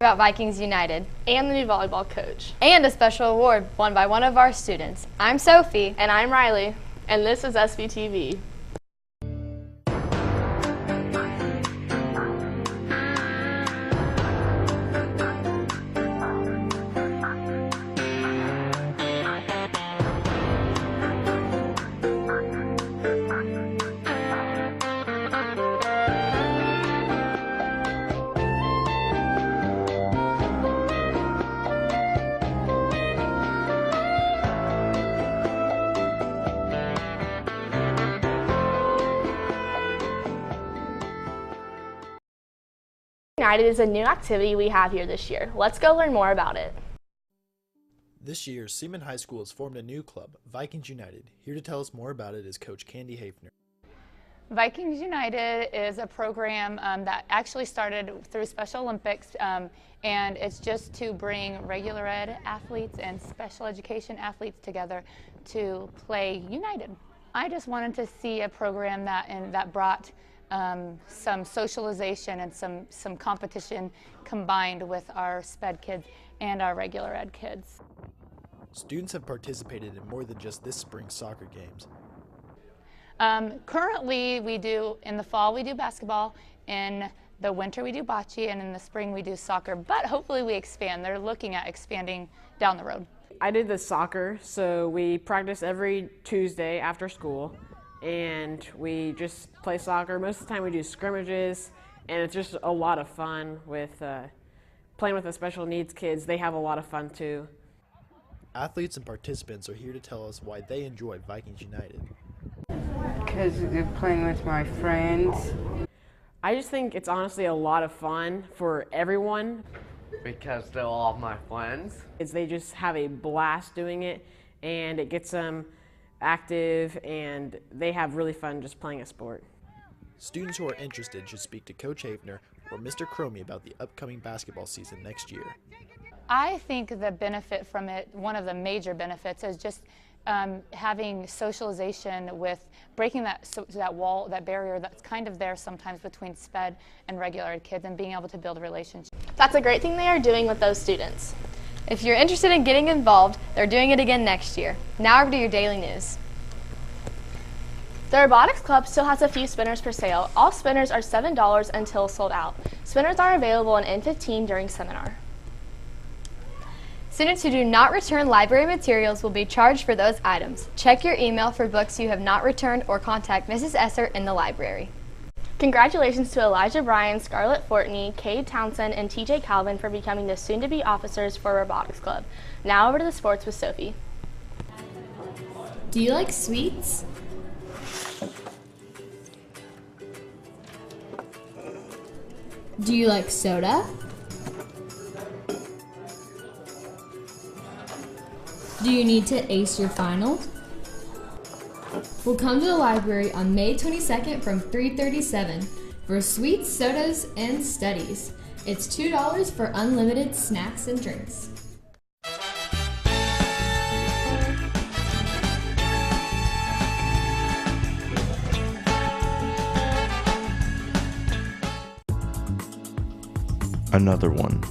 About Vikings United and the new volleyball coach and a special award won by one of our students. I'm Sophie. And I'm Riley, and this is SVTV. United is a new activity we have here this year. Let's go learn more about it. This year, Seaman High School has formed a new club, Vikings United. Here to tell us more about it is Coach Candy Hafner. Vikings United is a program that actually started through Special Olympics, and it's just to bring regular ed athletes and special education athletes together to play united. I just wanted to see a program that brought some socialization and some competition combined with our SPED kids and our regular ed kids. Students have participated in more than just this spring's soccer games. Currently, in the fall we do basketball, in the winter we do bocce, and in the spring we do soccer, but hopefully we expand. They're looking at expanding down the road. I did the soccer, so we practice every Tuesday after school, and we just play soccer. Most of the time we do scrimmages, and it's just a lot of fun with playing with the special needs kids. They have a lot of fun too. Athletes and participants are here to tell us why they enjoy Vikings United. Because they're playing with my friends. I just think it's honestly a lot of fun for everyone. Because they're all my friends. They just have a blast doing it, and it gets them active, and they have really fun just playing a sport. Students who are interested should speak to Coach Hafner or Mr. Cromie about the upcoming basketball season next year. I think the benefit from it, one of the major benefits, is just having socialization with breaking that wall, that barrier that's kind of there sometimes between SPED and regular ed kids, and being able to build relationships. That's a great thing they are doing with those students. If you're interested in getting involved, they're doing it again next year. Now over to your daily news. The Robotics Club still has a few spinners for sale. All spinners are $7 until sold out. Spinners are available in N15 during seminar. Students who do not return library materials will be charged for those items. Check your email for books you have not returned or contact Mrs. Esser in the library. Congratulations to Elijah Bryan, Scarlett Fortney, Cade Townsend, and TJ Calvin for becoming the soon-to-be officers for Robotics Club. Now over to the sports with Sophie. Do you like sweets? Do you like soda? Do you need to ace your finals? Well, come to the library on May 22nd from 3:37 for sweets, sodas, and studies. It's $2 for unlimited snacks and drinks. Another one.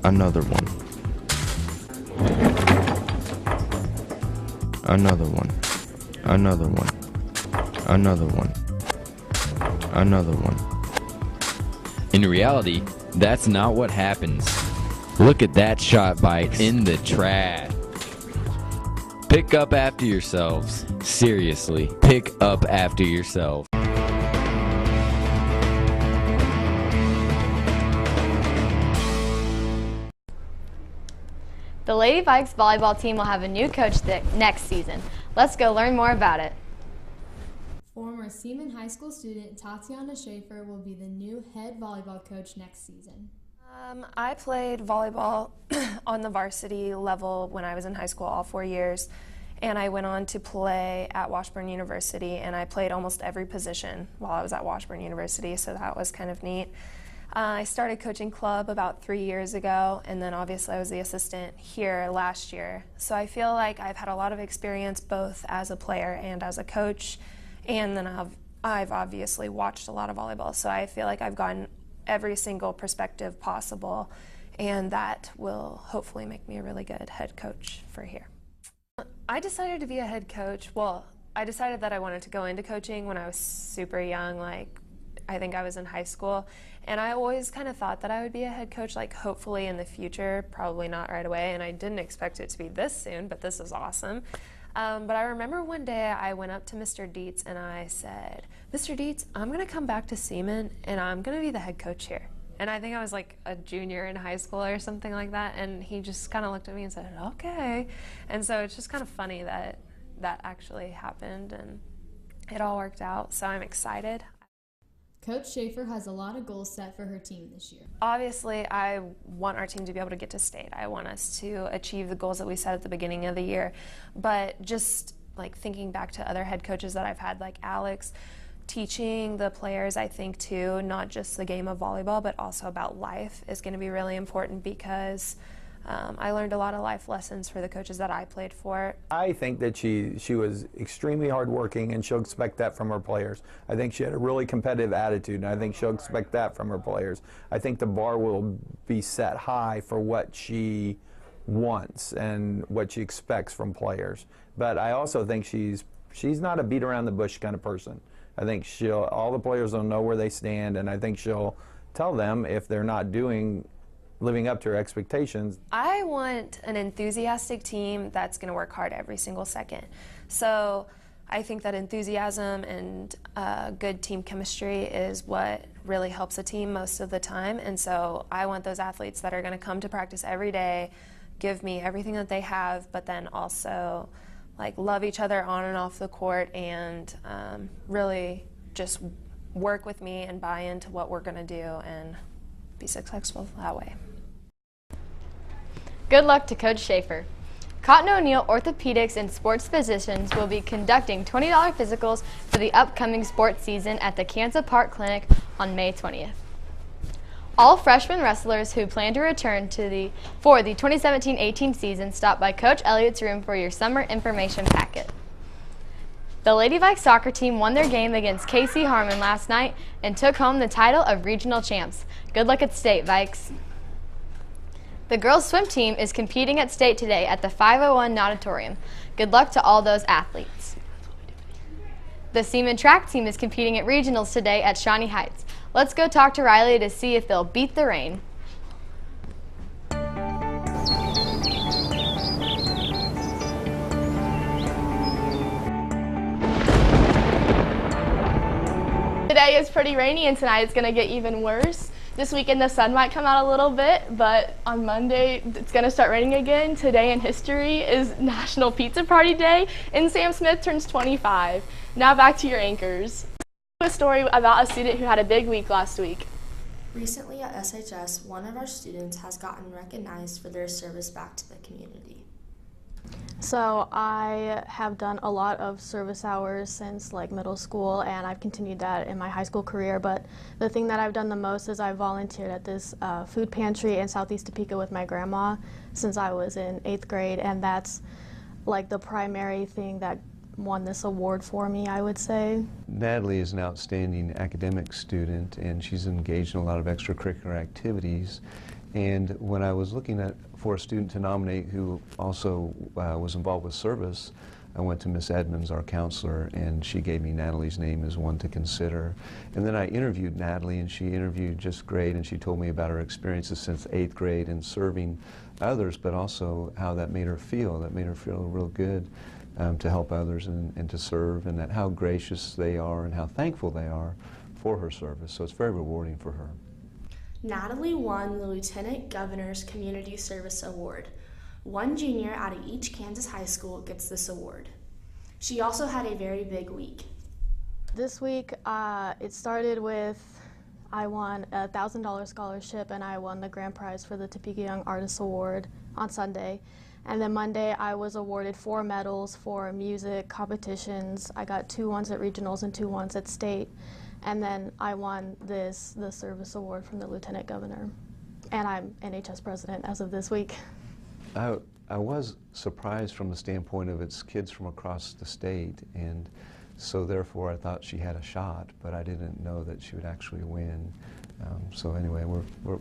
Another one. Another one. Another one. Another one. Another one. In reality, that's not what happens. Look at that shot bite in the trash. Pick up after yourselves. Seriously, pick up after yourselves. The Lady Vikes volleyball team will have a new coach next season. Let's go learn more about it. Former Seaman High School student Tatiana Schaefer will be the new head volleyball coach next season. I played volleyball on the varsity level when I was in high school all 4 years, and I went on to play at Washburn University, and I played almost every position while I was at Washburn University, so that was kind of neat. I started coaching club about 3 years ago, and then obviously I was the assistant here last year. So I feel like I've had a lot of experience both as a player and as a coach, and then I've obviously watched a lot of volleyball, so I feel like I've gotten every single perspective possible, and that will hopefully make me a really good head coach for here. I decided to be a head coach. Well, I decided that I wanted to go into coaching when I was super young, like I think I was in high school, and I always kind of thought that I would be a head coach, like hopefully in the future, probably not right away, and I didn't expect it to be this soon, but this is awesome. But I remember one day I went up to Mr. Dietz and I said, "Mr. Dietz, I'm going to come back to Seaman and I'm going to be the head coach here." And I think I was like a junior in high school or something like that, and he just kind of looked at me and said, "Okay." And so it's just kind of funny that that actually happened and it all worked out, so I'm excited. Coach Schaefer has a lot of goals set for her team this year. Obviously, I want our team to be able to get to state. I want us to achieve the goals that we set at the beginning of the year. But just like thinking back to other head coaches that I've had, like Alex, teaching the players, I think too, not just the game of volleyball, but also about life is going to be really important, because I learned a lot of life lessons for the coaches that I played for. I think that she was extremely hardworking, and she'll expect that from her players. I think she had a really competitive attitude, and I think she'll expect that from her players. I think the bar will be set high for what she wants and what she expects from players. But I also think she's not a beat around the bush kind of person. I think all the players will know where they stand, and I think she'll tell them if they're not living up to her expectations. I want an enthusiastic team that's going to work hard every single second. So I think that enthusiasm and good team chemistry is what really helps a team most of the time. And so I want those athletes that are going to come to practice every day, give me everything that they have, but then also like love each other on and off the court, and really just work with me and buy into what we're going to do and be successful that way. Good luck to Coach Schaefer. Cotton O'Neill Orthopedics and Sports Physicians will be conducting $20 physicals for the upcoming sports season at the Kansas Park Clinic on May 20th. All freshman wrestlers who plan to return for the 2017-18 season, stop by Coach Elliott's room for your summer information packet. The Lady Vikes soccer team won their game against KC Harmon last night and took home the title of regional champs. Good luck at state, Vikes. The girls swim team is competing at state today at the 501 Nauditorium. Good luck to all those athletes. The Seaman track team is competing at regionals today at Shawnee Heights. Let's go talk to Riley to see if they'll beat the rain. Today is pretty rainy, and tonight it's going to get even worse. This weekend the sun might come out a little bit, but on Monday it's going to start raining again. Today in history is National Pizza Party Day, and Sam Smith turns 25. Now back to your anchors. A story about a student who had a big week last week. Recently at SHS, one of our students has gotten recognized for their service back to the community. So I have done a lot of service hours since like middle school, and I've continued that in my high school career, but the thing that I've done the most is I volunteered at this food pantry in Southeast Topeka with my grandma since I was in 8th grade, and that's like the primary thing that won this award for me, I would say. Natalie is an outstanding academic student, and she's engaged in a lot of extracurricular activities. And when I was looking for a student to nominate who also was involved with service, I went to Miss Edmonds, our counselor, and she gave me Natalie's name as one to consider. And then I interviewed Natalie, and she interviewed just great, and she told me about her experiences since 8th grade and serving others, but also how that made her feel. That made her feel real good to help others and to serve, and that how gracious they are and how thankful they are for her service. So it's very rewarding for her. Natalie won the Lieutenant Governor's Community Service Award. One junior out of each Kansas high school gets this award. She also had a very big week. This week, it started with I won a $1,000 scholarship, and I won the grand prize for the Topeka Young Artists Award on Sunday. And then Monday, I was awarded 4 medals for music competitions. I got 2 ones at regionals and 2 ones at state. And then I won the service award from the Lieutenant Governor. And I'm NHS president as of this week. I was surprised from the standpoint of it's kids from across the state, and So therefore I thought she had a shot, but I didn't know that she would actually win. So anyway, we're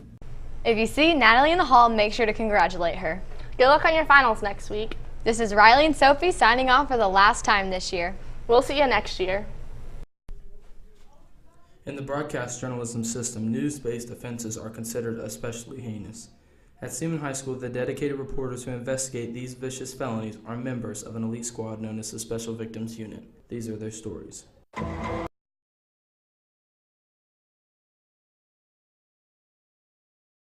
If you see Natalie in the hall, make sure to congratulate her. Good luck on your finals next week. This is Riley and Sophie signing off for the last time this year. We'll see you next year. In the broadcast journalism system, news-based offenses are considered especially heinous. At Seaman High School, the dedicated reporters who investigate these vicious felonies are members of an elite squad known as the Special Victims Unit. These are their stories.